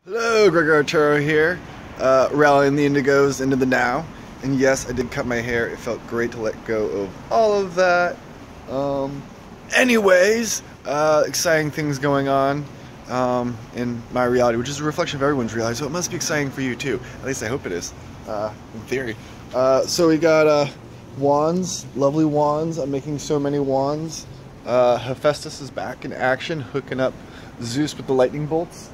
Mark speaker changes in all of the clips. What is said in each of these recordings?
Speaker 1: Hello, Greg Arturo here, rallying the Indigos into the now. And yes, I did cut my hair. It felt great to let go of all of that. Anyways, exciting things going on in my reality, which is a reflection of everyone's reality, so it must be exciting for you too. At least I hope it is, in theory. So we got wands, lovely wands. I'm making so many wands. Hephaestus is back in action, hooking up Zeus with the lightning bolts.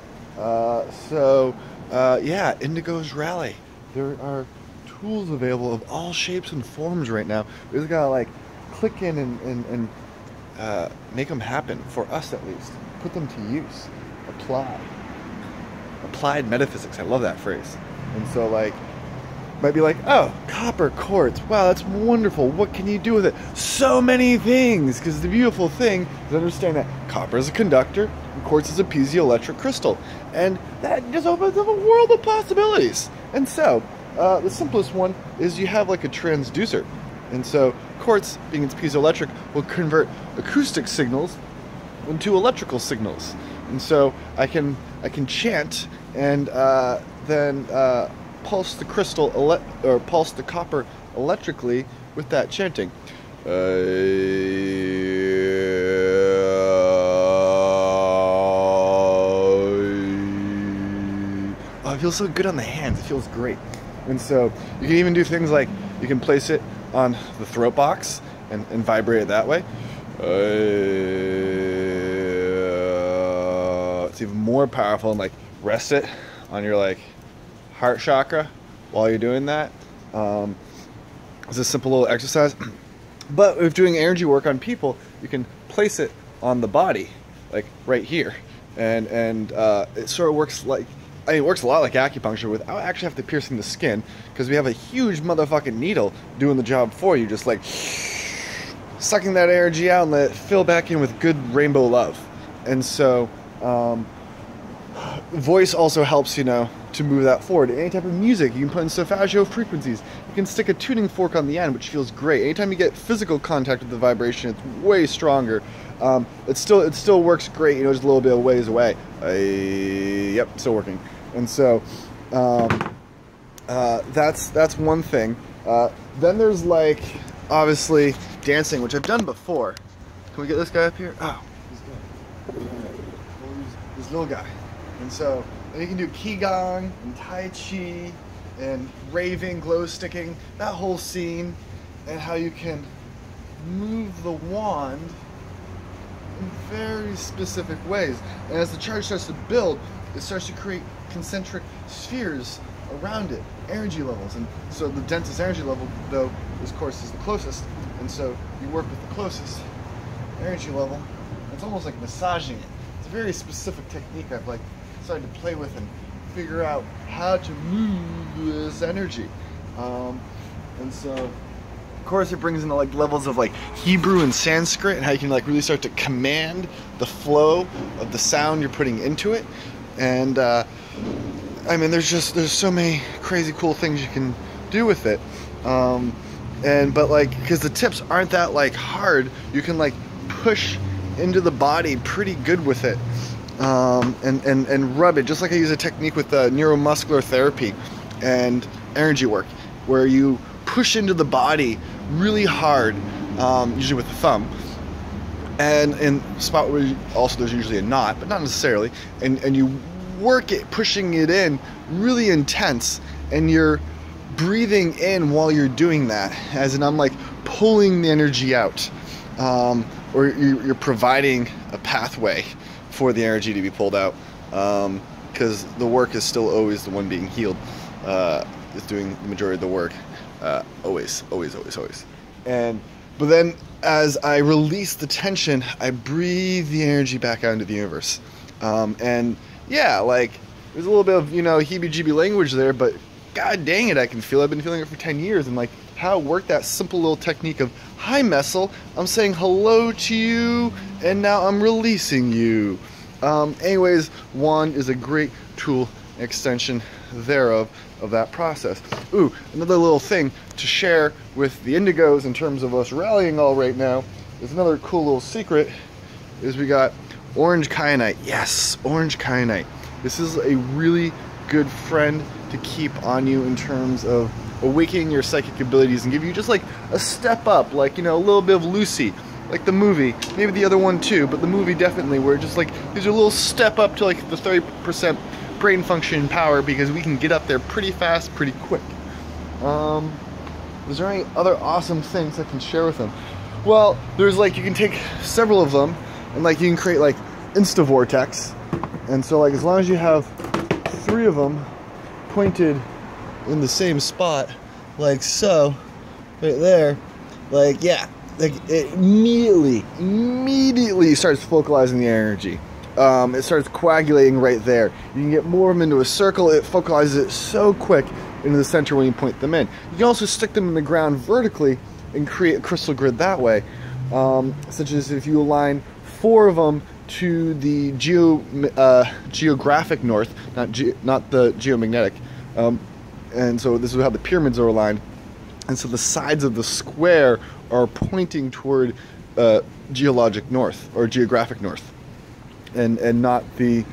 Speaker 1: Yeah, Indigos rally. There are tools available of all shapes and forms right now. We just gotta like click in and make them happen, for us at least. Put them to use. Apply. Applied metaphysics. I love that phrase. And so like, might be like, oh, copper quartz. Wow, that's wonderful. What can you do with it? So many things. Because the beautiful thing is understand that copper is a conductor and quartz is a piezoelectric crystal. And that just opens up a world of possibilities. And so, the simplest one is you have like a transducer. And so, quartz, being it's piezoelectric, will convert acoustic signals into electrical signals. And so, I can chant and then pulse the crystal or pulse the copper electrically with that chanting. Oh, it feels so good on the hands. It feels great. And so you can even do things like you can place it on the throat box and vibrate it that way. It's even more powerful, and like rest it on your like heart chakra while you're doing that. It's a simple little exercise. But if doing energy work on people, you can place it on the body, like right here, and it sort of works like, I mean, it works a lot like acupuncture without actually have to piercing the skin, because we have a huge motherfucking needle doing the job for you, just like sucking that energy out and let it fill back in with good rainbow love. And so voice also helps, you know, to move that forward. Any type of music, you can put in solfeggio frequencies. You can stick a tuning fork on the end, which feels great. Anytime you get physical contact with the vibration, it's way stronger. It still works great, you know, just a little bit of ways away. Yep, still working. And so that's one thing. Then there's like obviously dancing, which I've done before. Can we get this guy up here? Oh, he's good. This little guy. And so you can do Qigong and Tai Chi and raving, glow sticking, that whole scene, and how you can move the wand in very specific ways. And as the charge starts to build, it starts to create concentric spheres around it, energy levels. And so the densest energy level, though, of course, is the closest. And so you work with the closest energy level. It's almost like massaging it. It's a very specific technique I've like started to play with and figure out how to move this energy. And so, of course, it brings in like levels of like Hebrew and Sanskrit, and how you can like really start to command the flow of the sound you're putting into it. And I mean, there's so many crazy cool things you can do with it. But like, because the tips aren't that like hard, you can like push into the body pretty good with it. And rub it, just like I use a technique with neuromuscular therapy and energy work, where you push into the body really hard, usually with the thumb, and in a spot where also there's usually a knot, but not necessarily, and you work it, pushing it in really intense, and you're breathing in while you're doing that, as in I'm like pulling the energy out, or you're providing a pathway for the energy to be pulled out, because the work is still always the one being healed, is doing the majority of the work, always. But then as I release the tension, I breathe the energy back out into the universe. And yeah, like there's a little bit of, you know, heebie-jeebie language there, but god dang it, I can feel it. I've been feeling it for 10 years, and like how it worked, that simple little technique of, hi Messel, I'm saying hello to you, and now I'm releasing you. Anyways, wand is a great tool extension thereof of that process. Ooh, another little thing to share with the Indigos in terms of us rallying all right now is another cool little secret, is we got orange kyanite. Yes, orange kyanite. This is a really good friend to keep on you in terms of awakening your psychic abilities and give you just like a step up, like, you know, a little bit of Lucy, like the movie, maybe the other one too, but the movie definitely, where just like gives you a little step up to like the 30% brain function power, because we can get up there pretty fast, pretty quick. Is there any other awesome things I can share with them? Well, there's like, you can take several of them and like you can create like Insta-Vortex. And so like as long as you have 3 of them pointed in the same spot, like so, right there, like, yeah, like it immediately starts focalizing the energy. It starts coagulating right there. You can get more of them into a circle. It focalizes it so quick into the center when you point them in. You can also stick them in the ground vertically and create a crystal grid that way, such as if you align 4 of them to the geographic north, not the geomagnetic, and so this is how the pyramids are aligned, and so the sides of the square are pointing toward geologic north or geographic north, and not the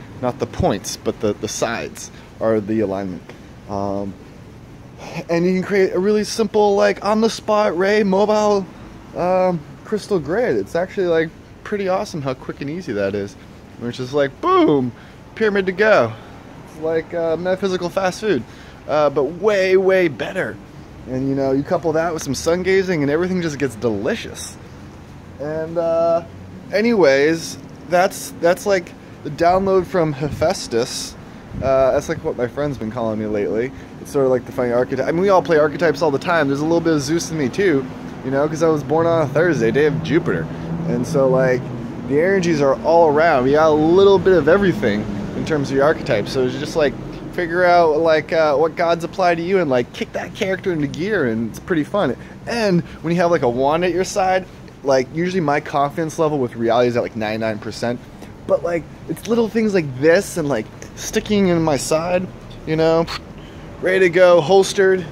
Speaker 1: points, but the sides are the alignment. And you can create a really simple, like, on-the-spot ray mobile crystal grid. It's actually like pretty awesome how quick and easy that is. Which is like, boom, pyramid to go. It's like metaphysical fast food, but way better. And you know, you couple that with some sun gazing, and everything just gets delicious. And anyways, that's like the download from Hephaestus. That's like what my friend's been calling me lately. It's sort of like the funny archetype. I mean, we all play archetypes all the time. There's a little bit of Zeus in me too, you know, because I was born on a Thursday, day of Jupiter. And so like, the energies are all around. We got a little bit of everything in terms of your archetype. So it's just like, figure out like what gods apply to you and like kick that character into gear, and it's pretty fun. And when you have like a wand at your side, like usually my confidence level with reality is at like 99%. But like, it's little things like this and like sticking in my side, you know, ready to go, holstered,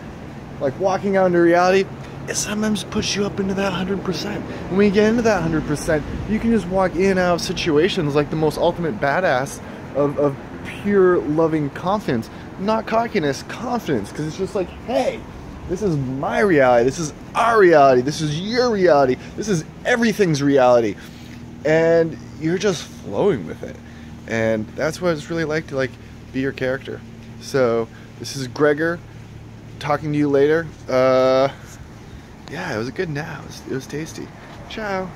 Speaker 1: like walking out into reality, it sometimes puts you up into that 100%. And when you get into that 100%, you can just walk in and out of situations like the most ultimate badass of pure loving confidence. Not cockiness, confidence, because it's just like, hey, this is my reality, this is our reality, this is your reality, this is everything's reality. And you're just flowing with it. And that's what it's really like to like be your character. So this is Gregor talking to you later. Yeah, it was a good nap. It was tasty. Ciao.